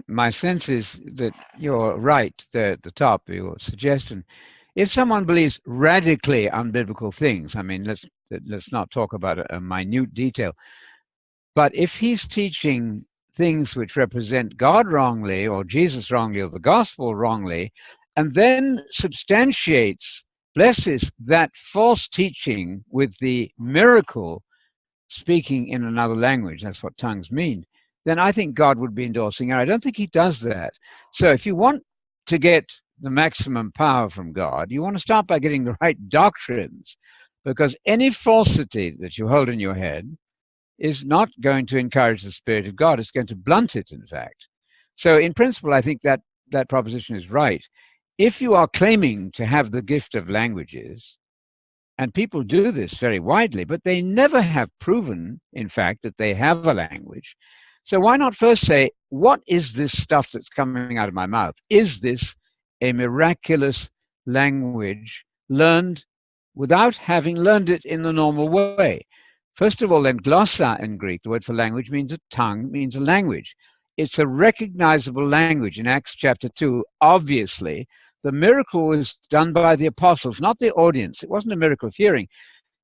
My sense is that you're right there at the top, your suggestion. If someone believes radically unbiblical things, I mean, let's not talk about a minute detail, but if he's teaching things which represent God wrongly or Jesus wrongly or the gospel wrongly, and then substantiates, blesses that false teaching with the miracle speaking in another language, that's what tongues mean, then I think God would be endorsing it. I don't think he does that. So if you want to get the maximum power from God, you want to start by getting the right doctrines, because any falsity that you hold in your head is not going to encourage the Spirit of God. It's going to blunt it, in fact. So in principle, I think that that proposition is right. If you are claiming to have the gift of languages, and people do this very widely, but they never have proven, in fact, that they have a language. So why not first say, what is this stuff that's coming out of my mouth? Is this a miraculous language learned without having learned it in the normal way? First of all, then, glossa in Greek, the word for language, means a tongue, means a language. It's a recognizable language. In Acts chapter 2, obviously, the miracle was done by the apostles, not the audience. It wasn't a miracle of hearing.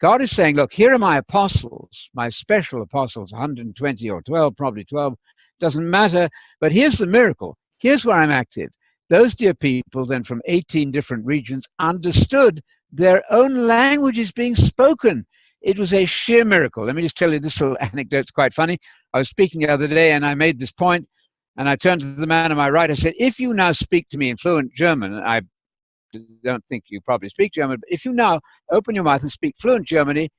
God is saying, look, here are my apostles, my special apostles, 120 or 12, probably 12, doesn't matter. But here's the miracle. Here's where I'm active. Those dear people then from 18 different regions understood their own languages being spoken. It was a sheer miracle. Let me just tell you this little anecdote. It's quite funny. I was speaking the other day and I made this point, and I turned to the man on my right. I said, if you now speak to me in fluent German, I don't think you probably speak German, but if you now open your mouth and speak fluent German,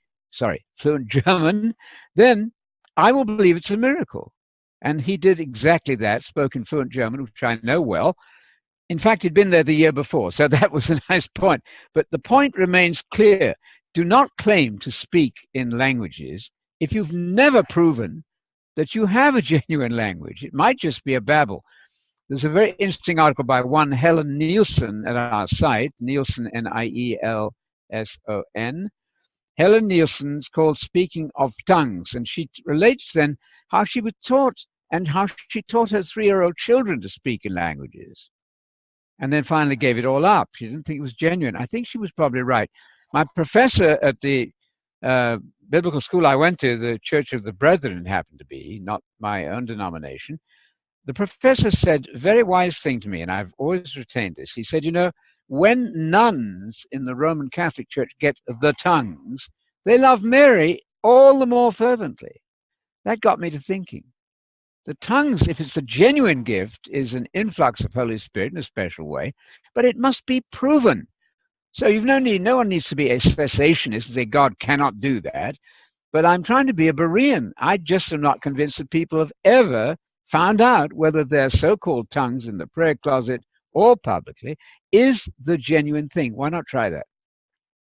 then I will believe it's a miracle. And he did exactly that, spoke in fluent German, which I know well. In fact, he'd been there the year before, so that was a nice point. But the point remains clear. Do not claim to speak in languages if you've never proven that you have a genuine language. It might just be a babble. There's a very interesting article by one Helen Nielsen at our site, Nielsen, Nielson. Helen Nielsen's called Speaking of Tongues, and she relates then how she was taught and how she taught her 3-year-old children to speak in languages, and then finally gave it all up. She didn't think it was genuine. I think she was probably right. My professor at the biblical school I went to, the Church of the Brethren happened to be, not my own denomination. The professor said a very wise thing to me, and I've always retained this. He said, you know, when nuns in the Roman Catholic Church get the tongues, they love Mary all the more fervently. That got me to thinking. The tongues, if it's a genuine gift, is an influx of Holy Spirit in a special way, but it must be proven. So no one needs to be a cessationist and say God cannot do that. But I'm trying to be a Berean. I just am not convinced that people have ever found out whether their so-called tongues in the prayer closet or publicly is the genuine thing. Why not try that?